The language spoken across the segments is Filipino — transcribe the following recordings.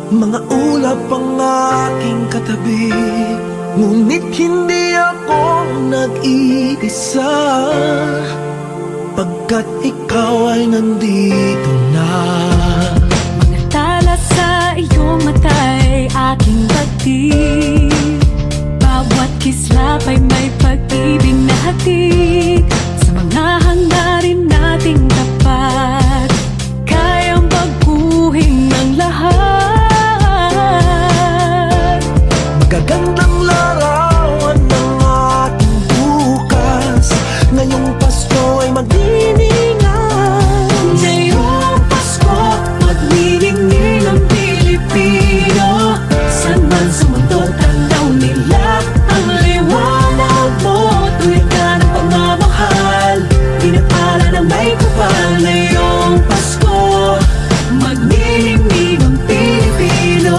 Mga ulap ang aking katabi, ngunit hindi ako nag-iisa, pagkat ikaw ay nandito na. Mga tala sa iyong mata'y aking batid, bawat kislap ay may pag-ibig na hatid. Sa mga hangarin nating tapat, kayang baguhin ng lahat. Magagandang larawan ng ating bukas, ngayong Pasko ay magdiningan. Ngayong Pasko, magniningning ang Pilipino. San man sa mundo, tanaw nila ang liwanag mo. Tuwid ka ng pagmamahal, pinapala ng may kapal. Ngayong Pasko, magniningning ang Pilipino.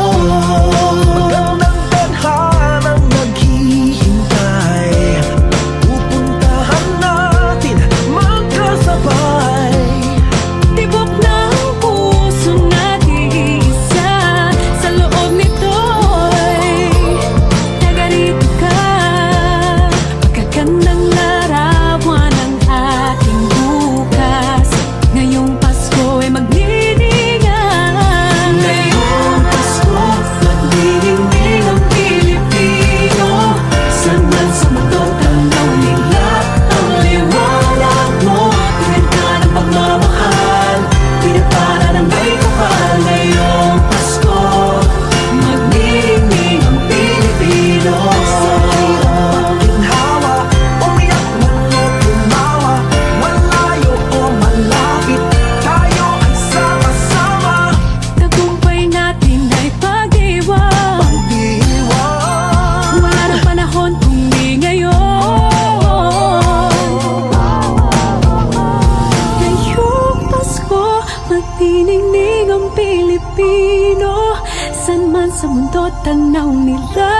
Magniningning ang Pilipino. San man sa mundo, tanaw nila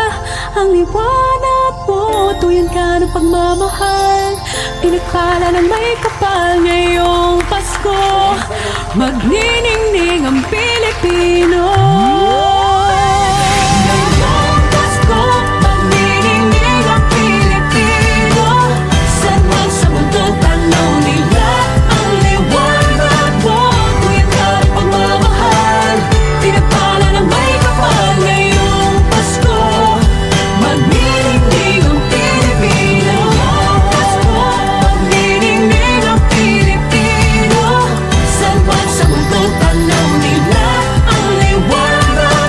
ang liwanag mo. Tuyan ka ng pagmamahal, pinagpala ng may kapal. Ngayong Pasko, magniningning ang Pilipino. Ngayong Pasko, magniningning ang Pilipino. San man sa mundo, tanaw nila ang liwanag mo. Pinagpala ng may kapal. Ngayong Pasko, magniningning ang Pilipino. Pasko, magniningning ang Pilipino. San man sa mundo, tanaw nila ang liwanag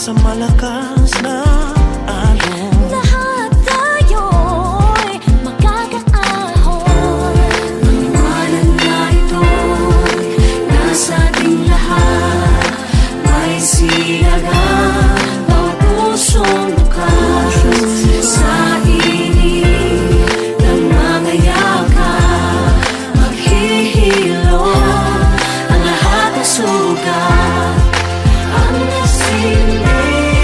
sa malakas na alon. Lahat tayo'y magkakaahon. Maniwala na ito'y nasa ating lahat. May sinagang bawat pusong bukas. Sa init ng mga yakap, maghihilom ang lahat ng sugat. Ang nasilip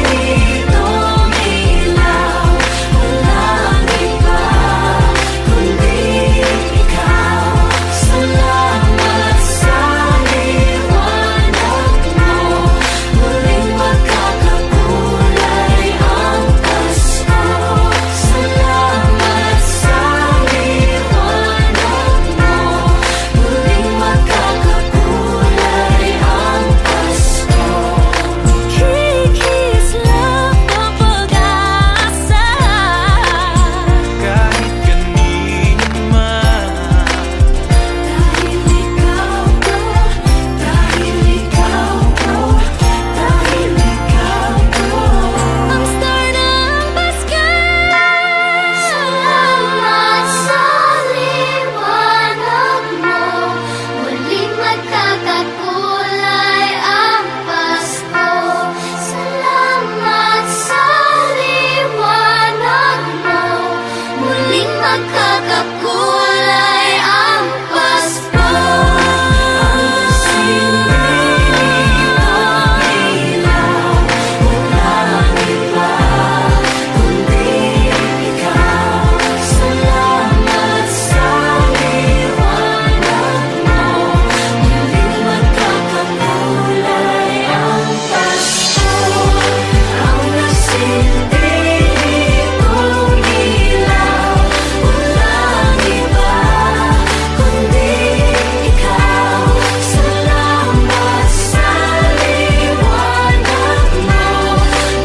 nitong ilaw, walang iba kundi ikaw. Salamat sa liwanag mo, muling magkakakulay ang Pasko. Salamat sa liwanag mo, muling magkakakulay ang Pasko. Kikis lang ang pag-asa. Kahit kanino man, Dahil ikaw ko, dahil ikaw ko, dahil ikaw ko, ang star ng Pasko. Salamat sa liwanag mo, muling magkakakulay ang Pasko. Salamat sa liwanag mo, muling magkakakulay ang Pasko. Ang silip ng ilaw, walang iba kundi ikaw. Salamat sa liwanag mo, muling magkakakulay ang Pasko. Ang nasilip kong ilaw, walang iba kundi ikaw. Salamat sa liwanag mo,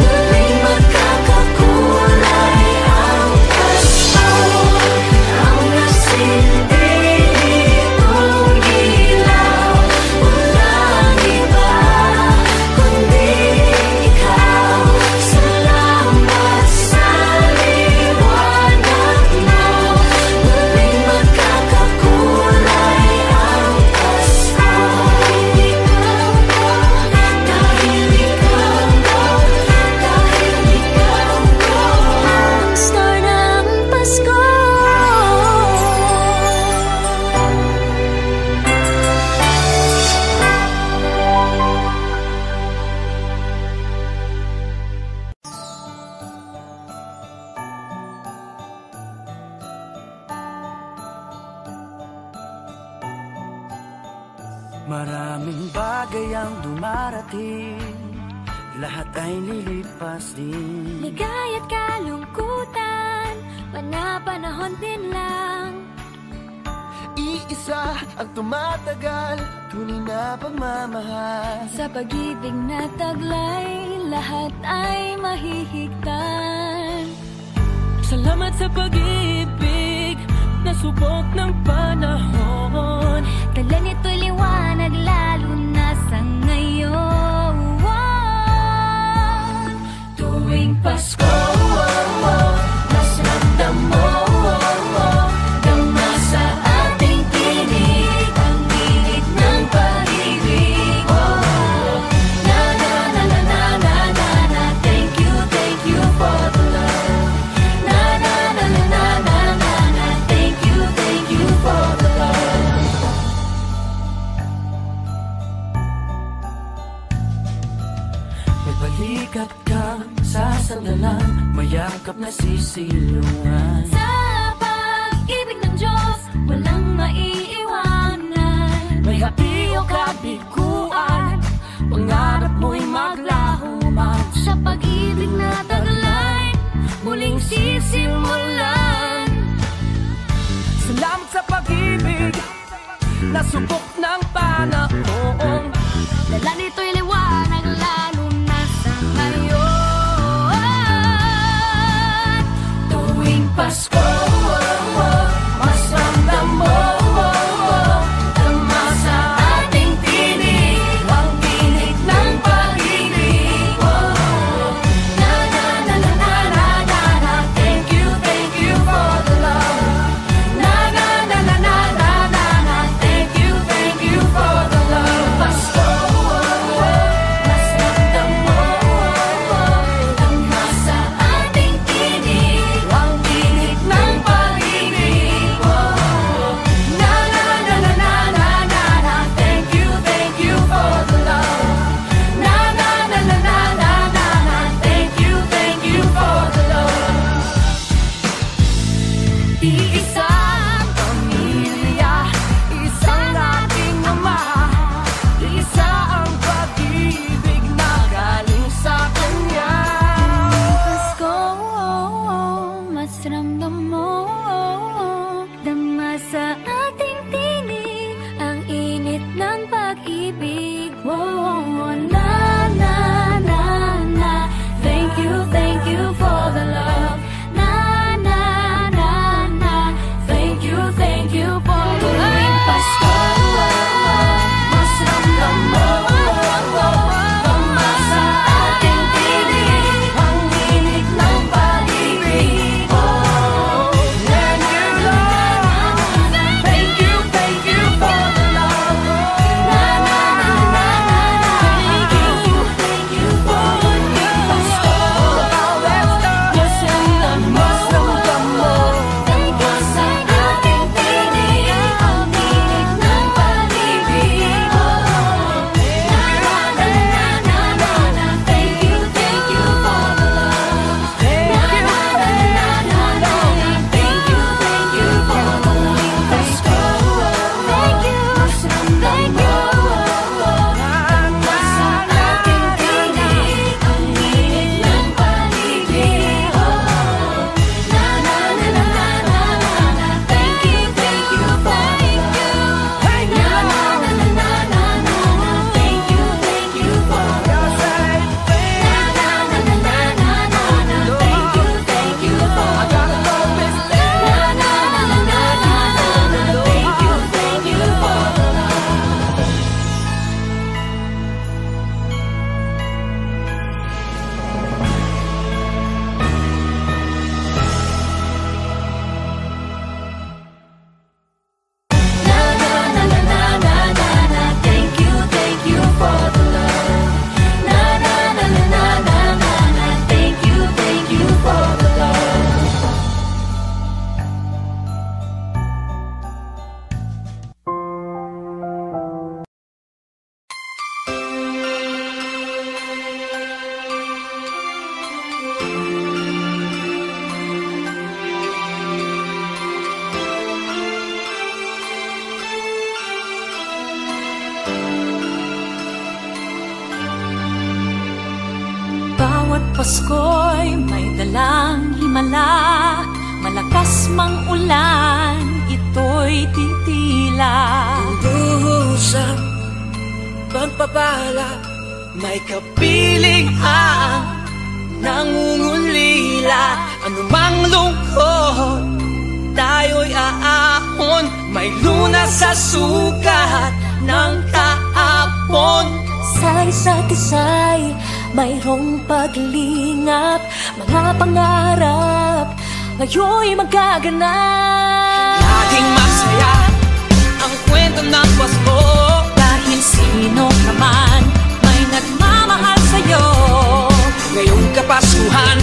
muling magkakakulay ang Pasko. Ang nasilip kong ilaw, walang iba kundi ikaw. Salamat sa liwanag mo, muling magkakakulay ang Pasko. Dahil ikaw ko, dahil ikaw ko, ang star ng Pasko. maraming bagay ang dumarating, lahat ay lilipas din. Ligaya't kalungkutan, panapanahon din lang. Iisa ang tumatagal, tunay na pagmamahal. Sa pag-ibig na taglay, lahat ay mahihigtan. Salamat sa pag-ibig na subok ng panahon. Dala nito'y liwanag lalo na sa ngayon. Tuwing Pasko, mas ramdam mo, dama sa ating tinig ang init ng pag-ibig. Na na na na na na na na, thank you for the love. Na na na na na na na na, thank you for the love. May balikat kang sasandalan, mayakap na sisilungan. Sa pag-ibig ng Diyos, walang maiiwanan. May hati o kabiguan, pangarap mo'y maglaho man. Sa pag-ibig na taglay, muling sisimulan. Salamat sa pag-ibig na subok ng panahon. Dala nito'y liwanag lalo na sa ngayon. Tuwing Pasko, mas ramdam mo, dama sa ating tinig ang tinig ng pag-ibig. Pasko'y may dalang himala, malakas mang ulan, ito'y titila. Duhusap, pagpapala, may kapiling ang nangungulila. Anumang lungkot, tayo'y aahon, may lunas sa sukat ng kahapon. Sa isa't isa'y mayroong paglingap, mga pangarap ngayon'y magaganap. Laging masaya ang kwento ng Pasko, dahil sino ka man may nagmamahal sa'yo. ngayong Kapaskuhan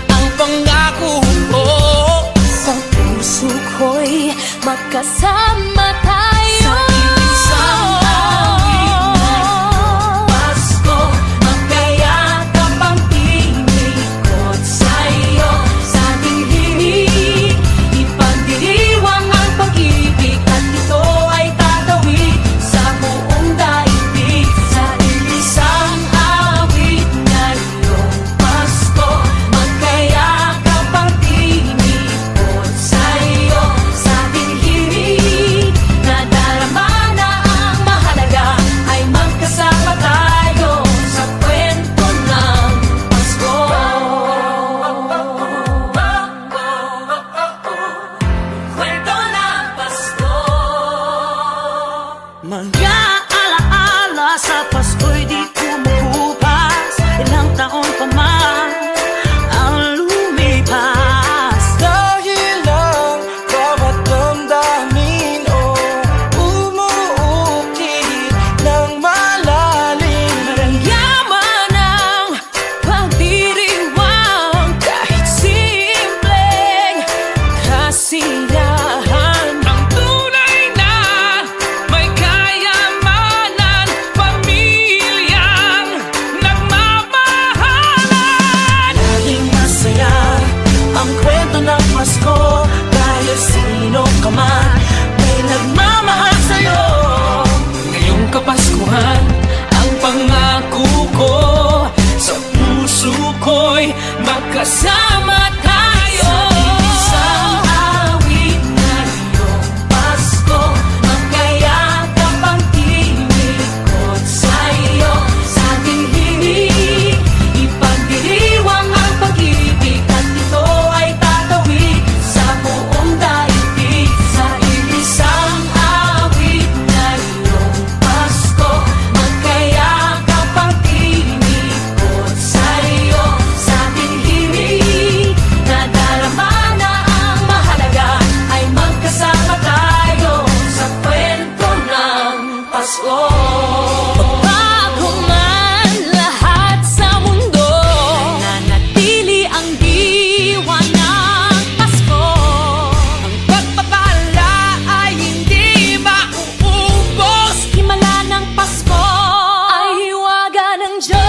ang pangako ko. Sa puso ko'y magkasama tayo. Sa isang awit na Pasko, magkayakap ang tinikot sa'yo. Sa ating himig, ipagdiriwang ang pag-ibig, at ito ay tatawid sa buong daigdig. Sa isang awit ngayong Pasko, magkayakap ang tinikot sa'yo. Sa ating himig, nadarama na ang mahalaga, ay magkasama tayo sa kwento ng Pasko. Kwento ng Pasko. Mga alaala sa Pasko'y di kumukupas, ilang taon pa man ang lumipas. dahil ang bawat damdamin o umuukit ng malalim. Yaman ang pagdiriwang, kahit simpleng kasiyahan. Ang tunay na may kayamanan, pamilyang nagmamahalan. Laging masaya ang kwento ng Pasko, dahil sino ka man may nagmamahal sa'yo. Ngayong Kapaskuhan ang pangako ko, sa puso ko'y magkasama tayo. Isang awit ngayong Pasko, magkayakap ang tinikot sa'yo. Sa ating himig, ipagdiriwang ang pag-ibig, at ito ay tatawid sa buong daigdig. Sa isang awit ngayong Pasko, magkayakap ang tinikot sa'yo. Sa ating himig, nadarama na ang mahalaga, ay magkasama tayo sa kwento ng Pasko. Bago man lahat sa mundo, nananatili ang diwa ng Pasko. Ang pagpapala ay hindi mauubos. Himala ng Pasko ay hiwaga ng Diyos.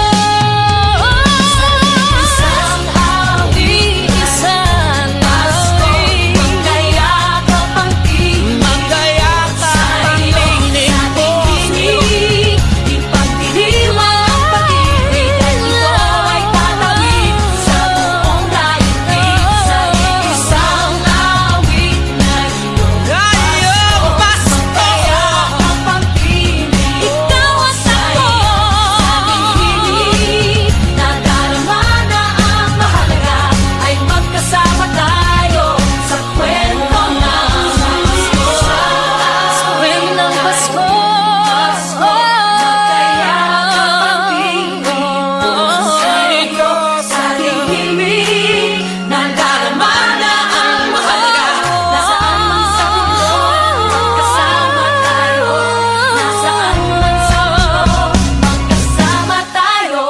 Isang awit, isang awit, magkayakap ang tinig Magkayakap ang tinig ko sa'yo. ipagdiriwang ang pag-ibig, at ito ay tatawid sa buong daigdig. Sa isang awit Ngayong Pasko, magkayakap ang tinig. Ikaw at ako, nadarama na ang mahalaga, ay magkasama tayo sa kwento ng Pasko. Sa kwento ng Pasko. Magkayakap ang tinig sa'yo. Sa ating himig, nadarama na ang mahalaga. Nasaan man sa mundo, magkasama tayo. Nasaan man sa mundo, magkasama tayo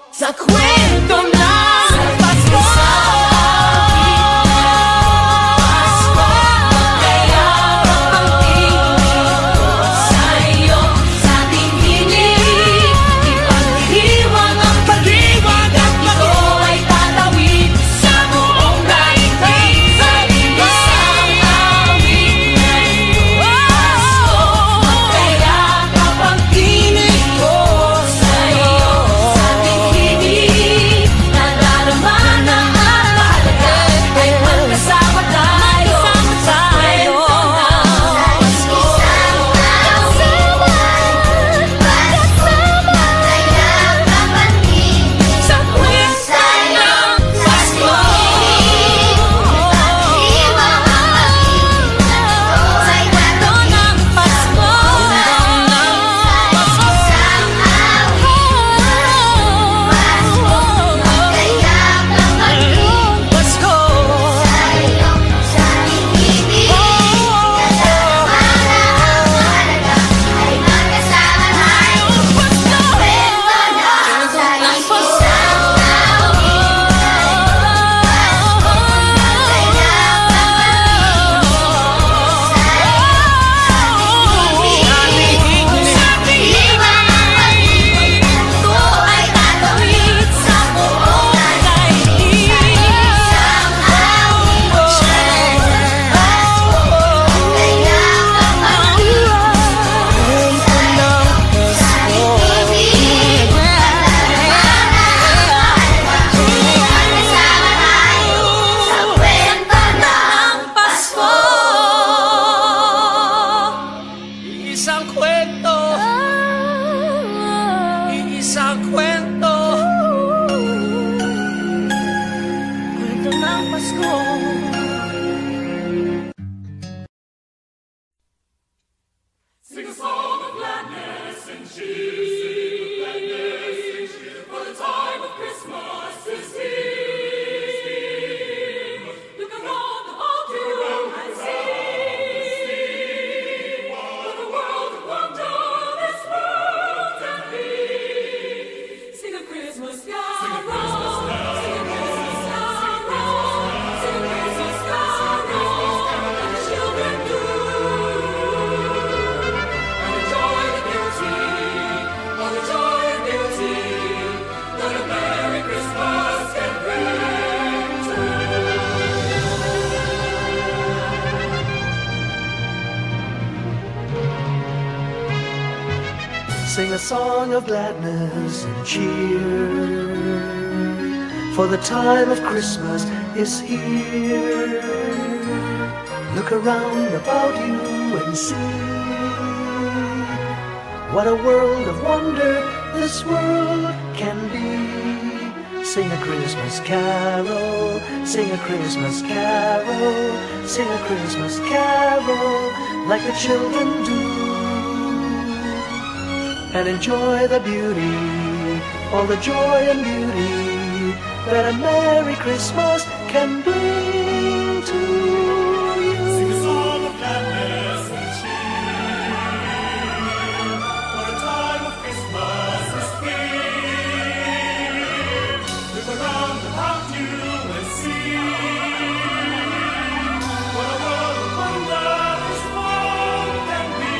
sa kwento ng Pasko. Magkayakap ang tinig sa'yo. Sa ating himig, ipagdiriwang ang pag-ibig, at ito ay tatawid sa buong daigdig. Sa isang awit ngayong Pasko, magkayakap ang tinig ko sa'yo. Sa ating himig, Sing a song of gladness and cheer, for the time of Christmas is here. Look around about you and see what a world of wonder this world can be. Sing a Christmas carol, sing a Christmas carol, sing a Christmas carol like the children do, and enjoy the beauty, all the joy and beauty that a Merry Christmas can bring to you. Sing a song of gladness and cheer, for the time of Christmas is here. Look around about you and see what a world of wonder this world can be.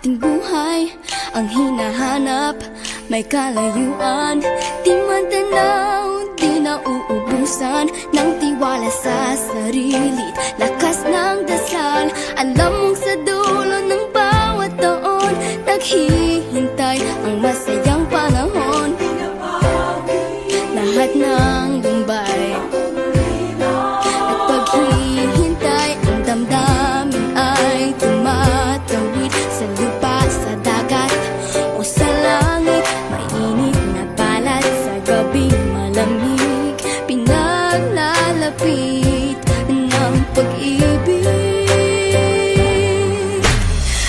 ating buhay ang hinahanap, may kalayuan, di matanaw, di nauubusan ng tiwala sa sarili, lakas ng dasal. Alam mong sa dulo ng bawat taon, naghihintay ang masayang panahon. Lahat ng lumbay at paghihintay, ang damdamin ay tumatawid sa lupa, sa dagat o sa langit. Mainit na balat sa gabing malamig, pinaglalapit ng pag-ibig.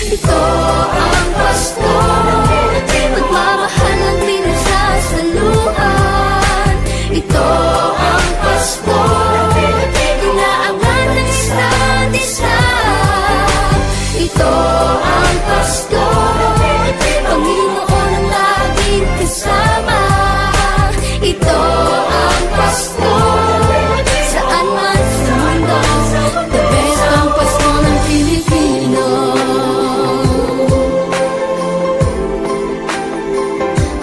Ito ang Pasko, pagmamahal ang pinagsasaluhan. Ito ang Pasko, inaabangan ng isa't isa. Ito ang Pasko, Panginoon ang laging kasama. Ito ang Pasko, saan man sa mundo, the best ang Pasko ng Pilipino.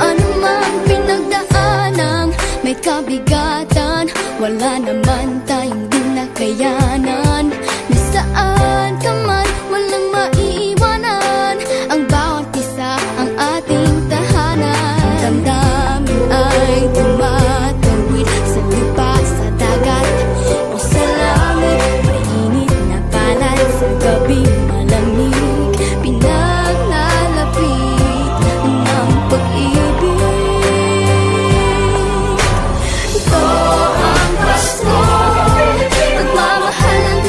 Ano mang pinagdaanang may kabigatan, wala naman tayong di nakayanan. Nasaan ka man, walang maiiwanan, ang bawat isa ang ating tahanan. Damdamin ay tumatawid sa lupa, sa dagat o sa langit. Mainit na balat sa gabing malamig, pinaglalapit ng pag-ibig. Ito ang Pasko, pagmamahal ng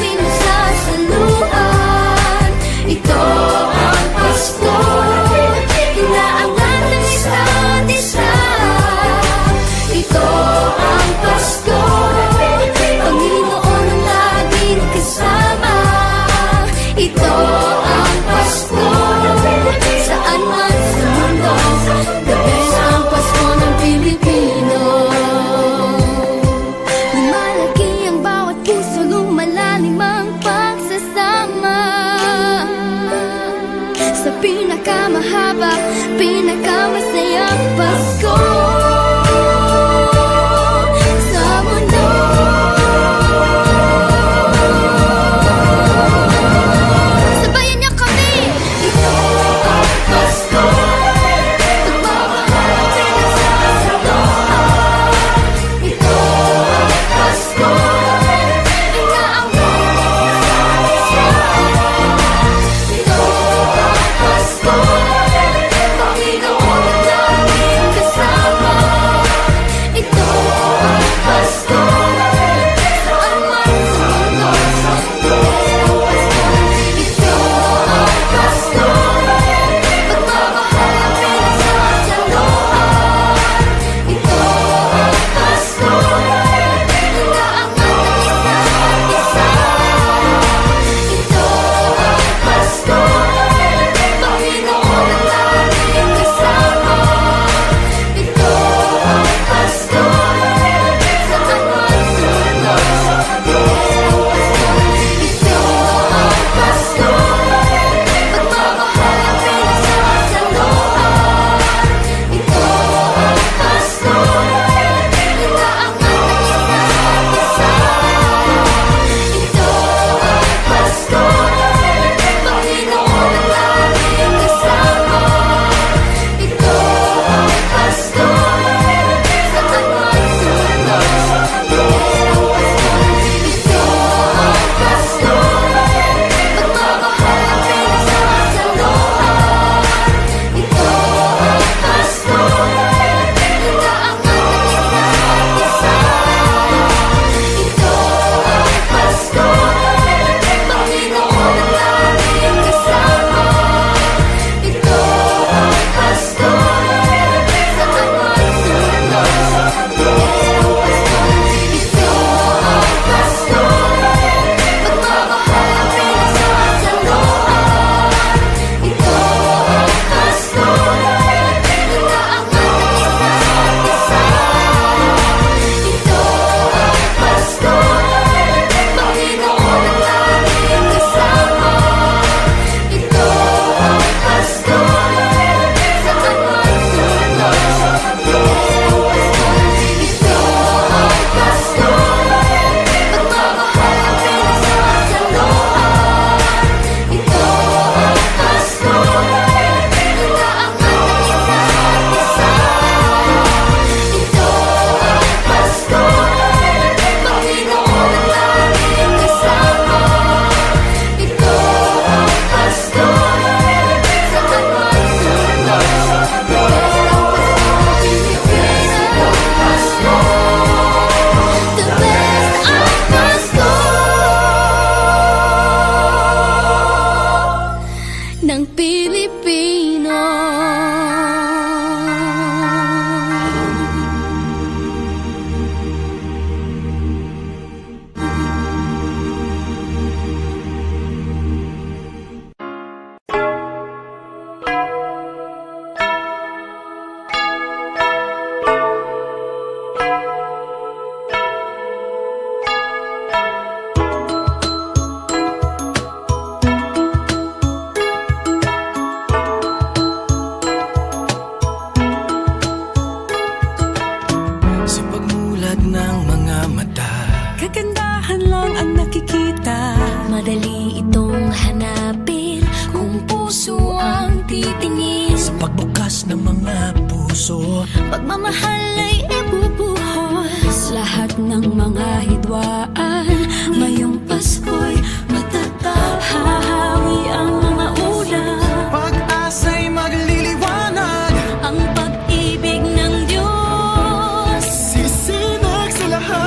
Sa pagmulat ng mga mata, kagandahan lang ang nakikita. Madali itong hanapin kung puso ang titingin. sa pagbukas ng mga puso, Pagmamahal ay ibubuhos. Lahat ng mga hidwaan ngayong Pasko'y matatag. Hahawi ang mga ulam, pag-asa'y magliliwanag, Ang pag-ibig ng Diyos. sisinag sa lahat.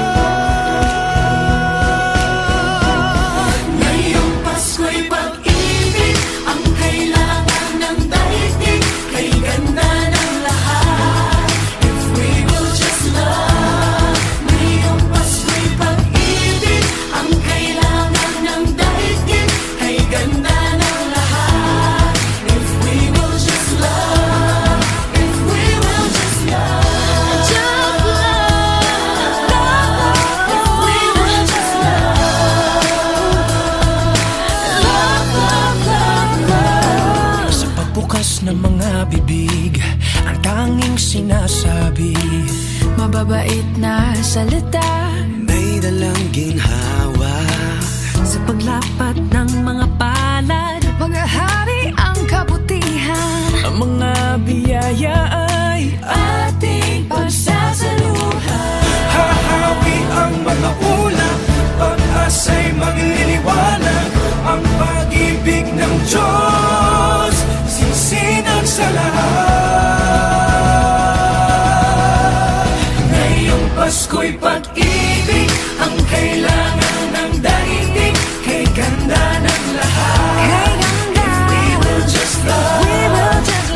ngayong Pasko'y pag-ibig ang kailangan ng daigdig. Kay ganda ng lahat, if we will just love. Ngayong Pasko'y pag-ibig ang kailangan ng daigdig. Kay ganda ng lahat, if we will just love. If we will just love. Just love, If we will just love. Sa pagbukas ng mga bibig, ang tanging sinasabi, Mababait na salita may dalang ginhawa. sa paglapat ng mga palad, paghahari ang kabutihan. Ang mga biyaya ay Ating pagsasaluhan. hahawi ang mga ulap, pag-asa'y magliliwanag. Ang pag-ibig ng Diyos, sisinag sa lahat. Ngayong Pasko'y pag-ibig ang kailangan ng daigdig. Kay ganda ng lahat, we will just love.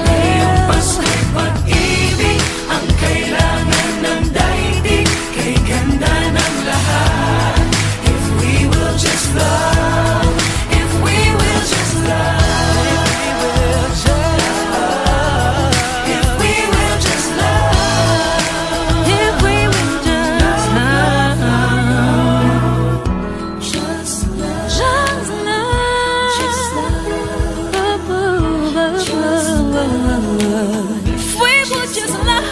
Ngayong Pasko'y pag-ibig ang kailangan ng daigdig. Kay ganda ng lahat, if we will just love. If we will just love. If we will just love. If we will just love. just love. Just love. Just If we will just love.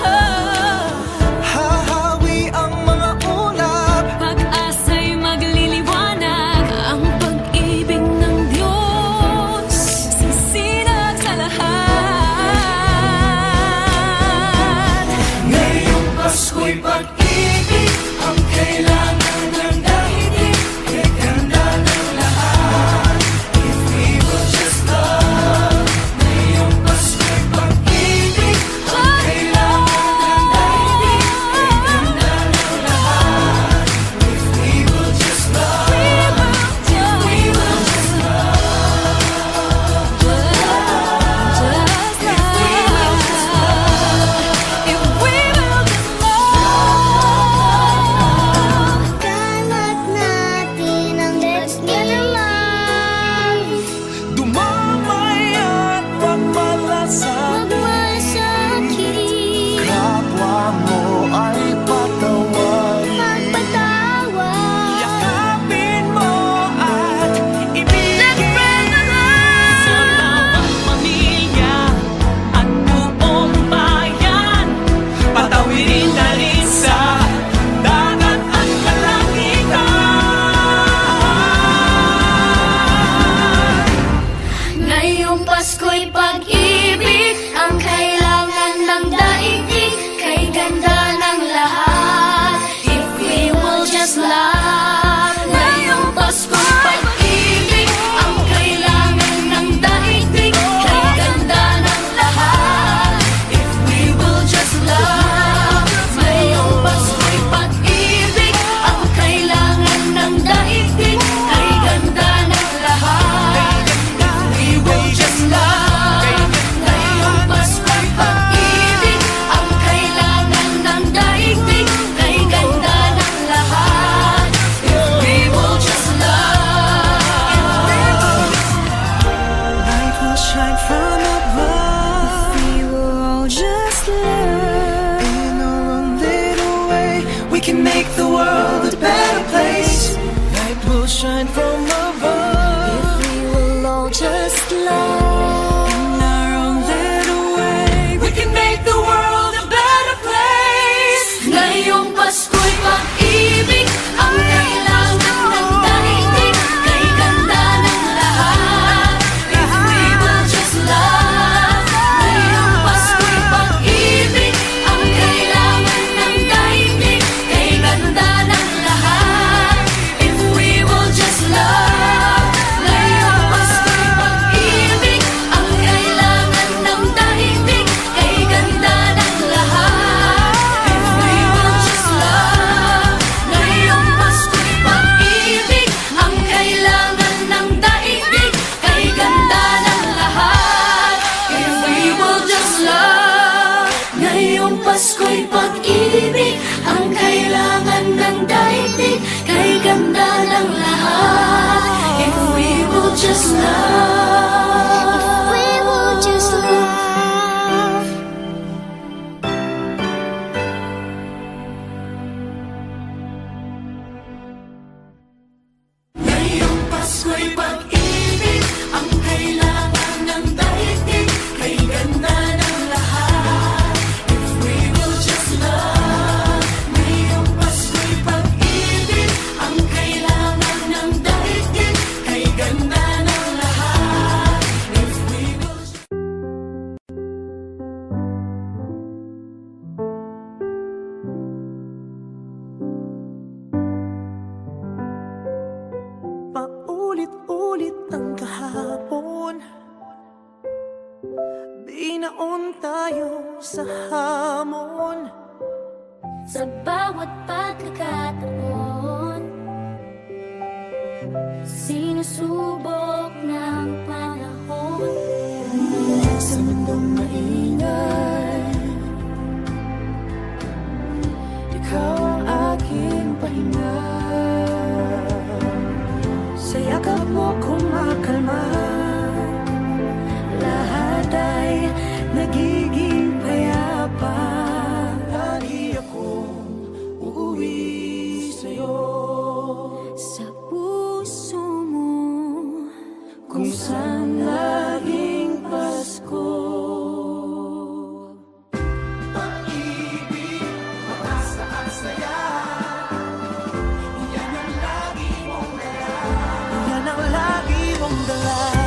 Hahawi ang mga ulap, Pag-asa'y magliliwanag. Ang pag-ibig ng Diyos sisinag sa lahat. ngayong Pasko'y pag-ibig ang kailangan ng daigdig. Kay ganda ng lahat, if we will just love. Ngayong Pasko'y pag-ibig ang kailangan ng daigdig. Kay ganda ng lahat, if we will just love. If we will just love. If we will just love. we can make the world a better place. Light will shine from above If we will all just love In our own little way, we can make the world a better place. Ngayong Pasko'y pag-ibig ang kailangan ng daigdig. Kay ganda ng lahat if we will just love. Ngayong Pasko'y pag-ibig ang kailangan ng daigdig. Kay ganda ng lahat if we will just love. Ngayong Pasko'y pag-ibig ang kailangan ng daigdig. Kay ganda ng lahat if we will just love. Ngayong Pasko'y pag-ibig ang kailangan ng daigdig. Kay ganda ng lahat if we will just love. Ngayong Pasko'y pag-ibig ang kailangan ng daigdig. Kay ganda ng lahat if we will just love. If we will just love. Ngayong Pasko'y pag-ibig ang kailangan ng daigdig. Kay ganda ng lahat if we will just love. Ngayong Pasko'y pag-ibig ang kailangan ng daigdig. Kay ganda ng lahat if we will just Paulit-ulit ang kahapon, binaon tayo sa hamon. sa bawat pagkakataon, sinusubok ng panahon. Sa mundong maingay, ikaw ang aking pahinga. Sa yakap mo kumakalma, lahat ay nagiging payapa. Lagi akong uuwi sa'yo, Sa puso mo, kung saan laging Pasko. Pag-ibig, mataas at saya, yan ang lagi mong dala. Yan ang lagi mong dala.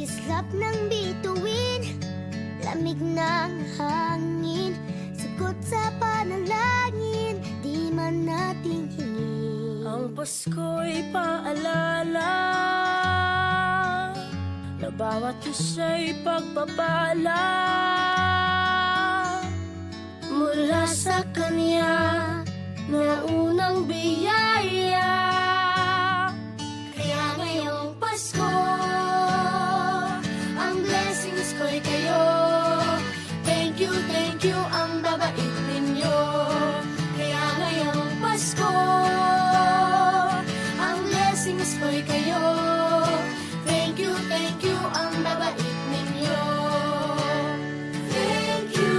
Kislap ng bituin, lamig ng hangin, sagot sa panalangin, di man nating hingin. Ang Pasko'y paalala na bawat isa'y pagpapala mula sa Kanya na unang biyaya. Kaya ngayong Pasko, ang blessings ko'y kayo. Thank you, ang babait ninyo. Kaya ngayong Pasko, ang blessings ko'y kayo. Thank you, ang babait ninyo. Thank you,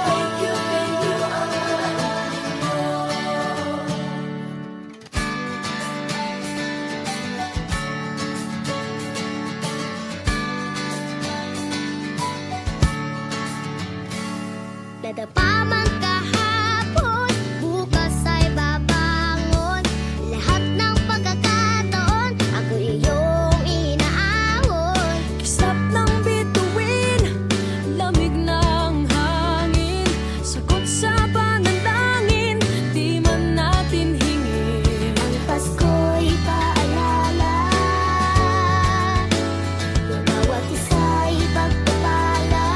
thank you, thank you, ang babait ninyo. Dadapa man kahapon, bukas ay babangon. Lahat ng pagkakataon, ako iyong inaahon. Kislap ng bituin, lamig ng hangin, sagot sa panalangin, di man natin hingin. Ang Pasko'y paalala na bawat isa'y pagpapala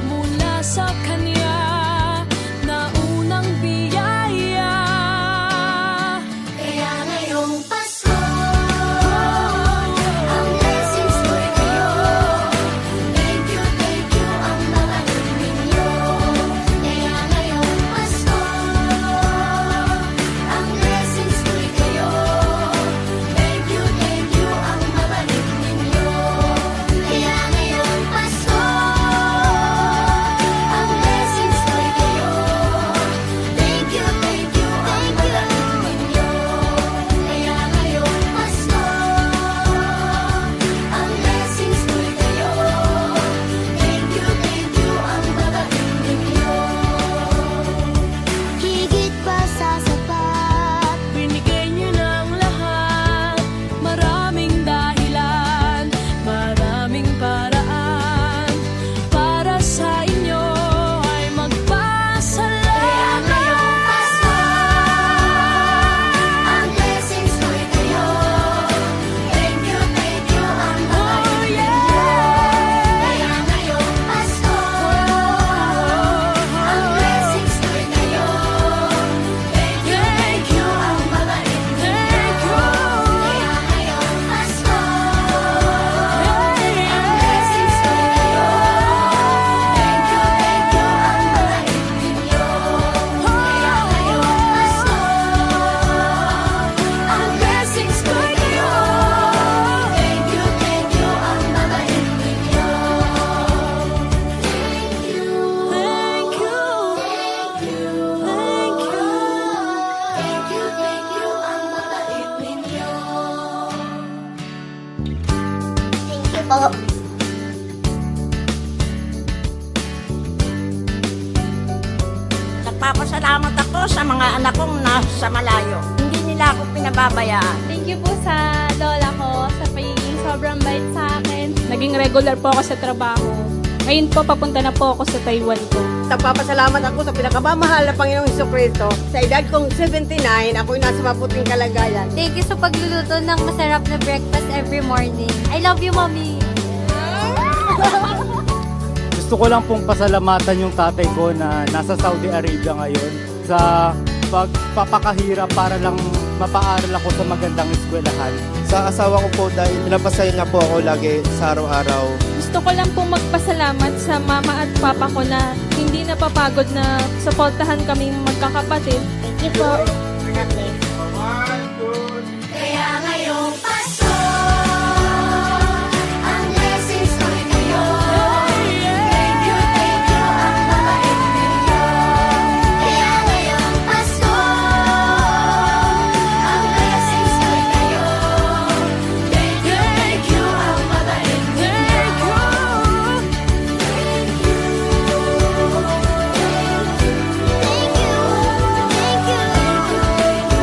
Mula sa Kanya na unang biyaya. Kaya ngayong Pasko, ang blessings ko'y kayo. Thank you, ang babait ninyo. Kaya ngayong Pasko, ang blessings ko'y kayo. Thank you, ang babait ninyo. Kaya ngayong Pasko, ang blessings ko'y kayo. Thank you, ang babait ninyo. Kaya ngayong Pasko, ang blessings ko'y kayo. Thank you, ang babait ninyo. Higit pa sa sapat, Binigay niyo ng lahat, maraming dahilan, maraming paraan, para sa inyo ay magpasalamat. kaya ngayong Pasko, ang blessings ko'y kayo. Thank you, ang babait ninyo. Kaya ngayong Pasko, ang blessings ko'y kayo. Thank you, ang babait ninyo. Kaya ngayong Pasko, ang blessings ko'y kayo. Thank you, ang babait ninyo. Kaya ngayong Pasko, ang blessings ko'y kayo. Thank you, ang babait ninyo. Thank you po. Nagpapasalamat ako sa mga anak kong nasa malayo. Hindi nila ako pinababayaan. Thank you po sa lola ko sa pagiging sobrang bait sa akin. Naging regular po ako sa trabaho. Ngayon po, papunta na po ako sa Taiwan ko. Nagpapasalamat ako sa pinakamamahal na Panginoong Hesukristo. Sa edad kong 79, ako'y nasa maputing kalagayan. Thank you sa pagluluto ng masarap na breakfast every morning. I love you, Mommy! Gusto ko lang pong pasalamatan yung tatay ko na nasa Saudi Arabia ngayon sa pagpapakahirap para lang mapaaral ako sa magandang eskwelahan. Sa asawa ko po dahil pinapasaya niya po ako lagi sa araw-araw. Gusto ko lang pong magpasalamat sa mama at papa ko na hindi napapagod na suportahan kaming magkakapatid. Thank you po. Kaya ngayong Pasko, ang blessings ko'y kayo. Thank you, ang babait ninyo. Kaya ngayong Pasko, ang blessings ko'y kayo. Thank you, ang babait ninyo. Thank you,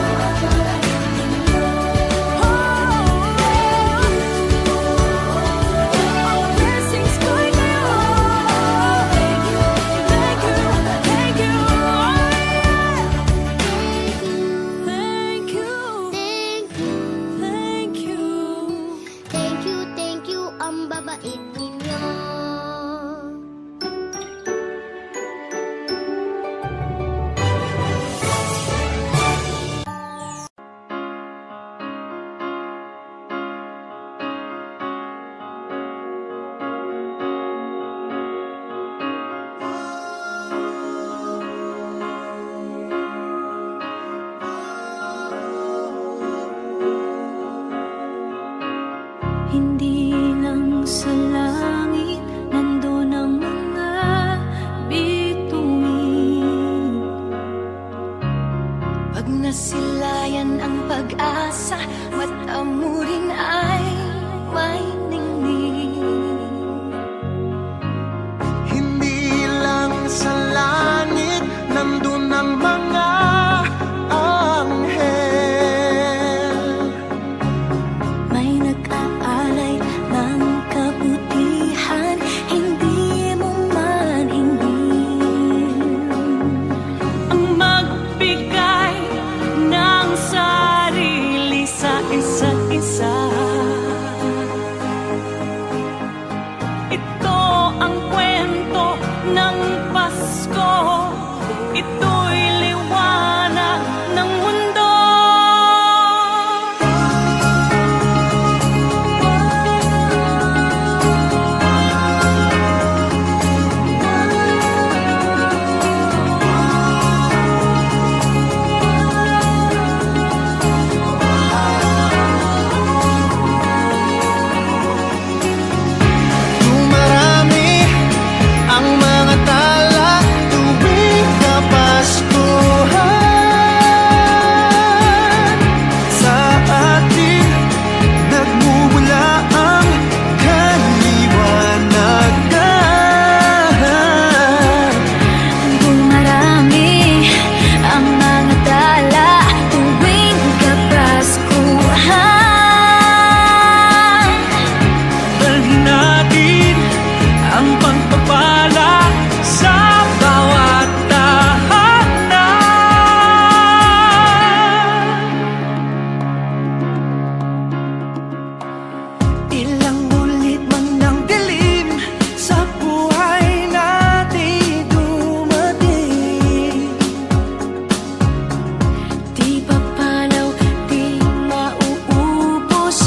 Pag nasilayan ang pag-asa, mata mo rin ay may ningning. Hindi lang sa langit nandun ang mga anghel. May nag-aalay ng kabutihan, hindi mo man hingin. Ang magbigay ng sarili sa isa't isa. Ito ang kwento ng Pasko. Ito'y liwanag ng mundo. Dumarami ang mga tala tuwing Kapaskuhan. Sa atin nagmumula ang kaliwanagan. Dumarami ang mga tala tuwing Kapaskuhan. Dalhin natin ang pagpapala sa bawat tahanan. Ilang ulit man ng dilim sa buhay natin dumating. Di papalaw, di mauubos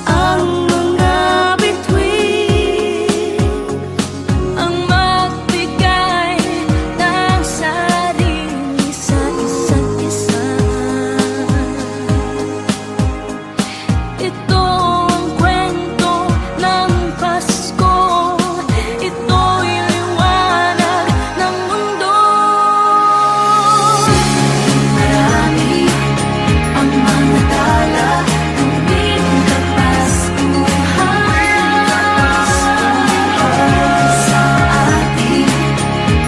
ang mga bituin. Ang magbigay ng sarili sa isa't isa. Ito ang kwento ng Pasko. Ito'y liwanag ng mundo. Marami ang mga tala tuwing Kapaskuhan. Sa atin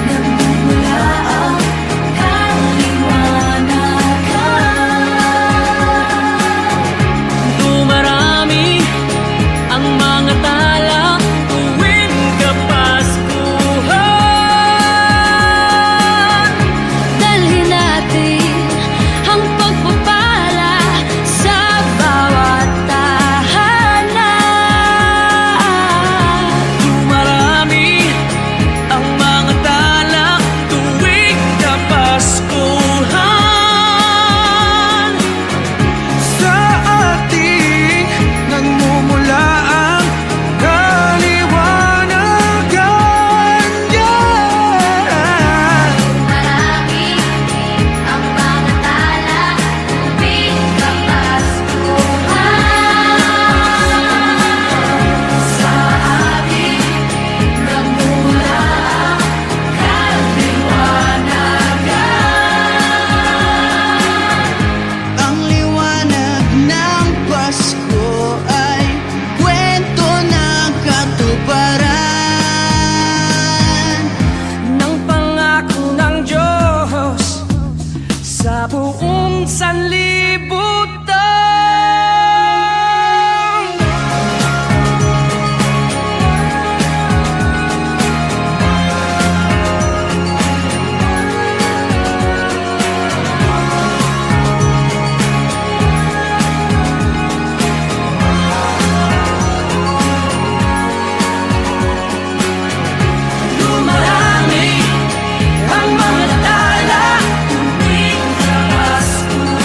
nagmumula ang kaliwanagan. Dumarami ang mga tala tuwing Kapaskuhan. Dalhin natin ang pagpapala sa bawat tahanan. Dumarami ang mga tala tuwing Kapaskuhan. Sa ating nagmumula ang kaliwanagan. Marami ang mga tala tuwing Kapaskuhan. Sa atin nagmula ang kaliwanagan. Ang liwanag ng Pasko ay kwento ng katuparan Ng pangako ng Diyos sa buong sanlibutan. Dumarami ang mga tala tuwing Kapaskuhan.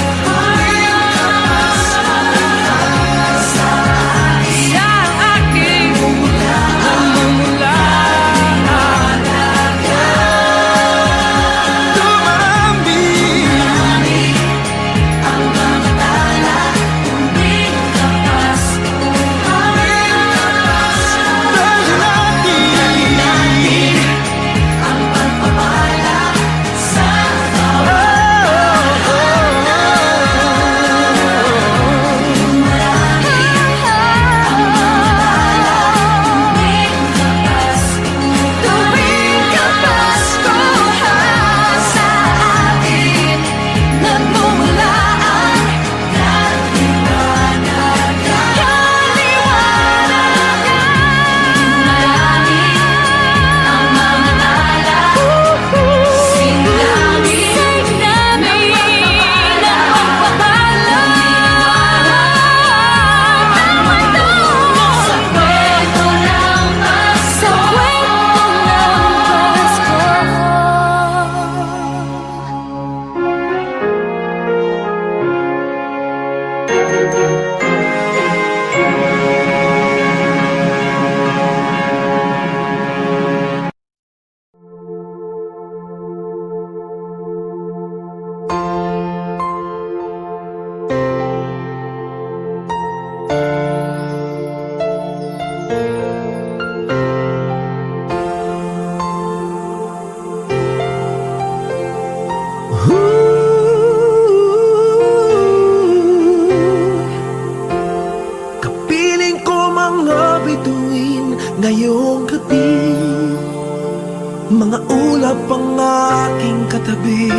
Mga ulap ang aking katabi,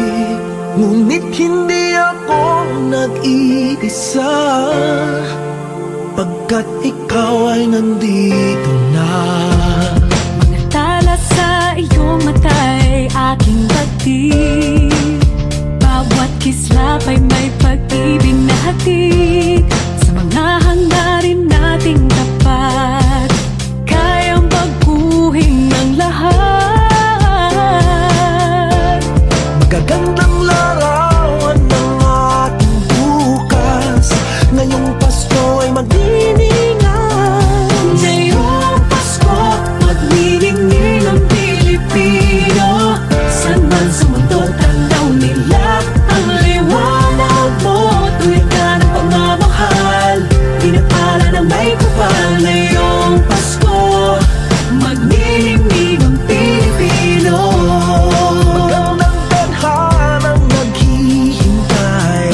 ngunit hindi ako nag-iisa, pagkat ikaw ay nandito na. Mga tala sa iyong mata'y aking batid, bawat kislap ay may pag-ibig na hatid. Sa mga hangarin nating tapat, kayang baguhin ng lahat. Magagandang larawan ng ating bukas, ngayong Pasko ay magdiningan. Ngayong Pasko, magniningning ang Pilipino. San man sa mundo, tanaw nila ang liwanag mo. Tuwid ka ng pagmamahal, pinapala ng may kapal. Ngayong Pasko, magniningning ang Pilipino. Magandang tadhanang naghihintay,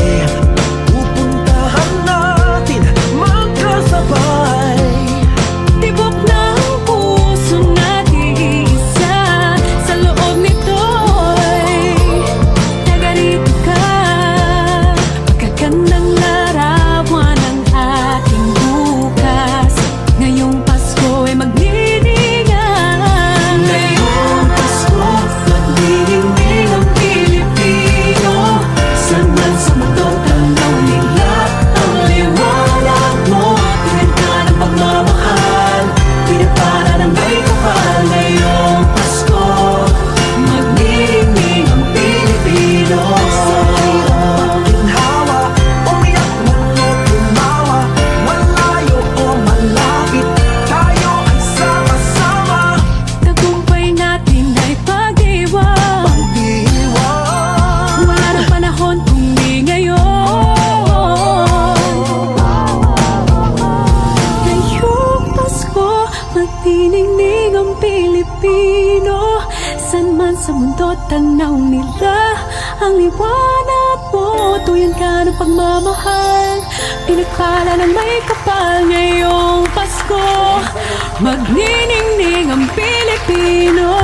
pupuntahan natin magkasabay. Tibok ng puso natin isa, sa loob nito'y tagarito ka. Magagandang larawan ang ating bukas, ngayong Pasko ay magniningan. Ngayong Pasko, magniningning ang Pilipino. San man sa mundo, tanaw nila ang liwanag mo. Tuwid ka ng pagmamahal, pinapara ng may kapal. Ngayong Pasko, magniningning ang Pilipino. Sa hirap ginhawa, umiyak man o tumawa, malayo o malapit, tayo ay sama-sama. Tagumpay natin ay pag-iwan, Pag-iwan, wala nang panahon kung di ngayon. Ngayong Pasko, magniningning ang Pilipino. San man sa mundo, tanaw nila ang liwanag mo. Tuyan ka ng pagmamahal, pinagpala ng may kapal. Ngayong Pasko, magniningning ang Pilipino.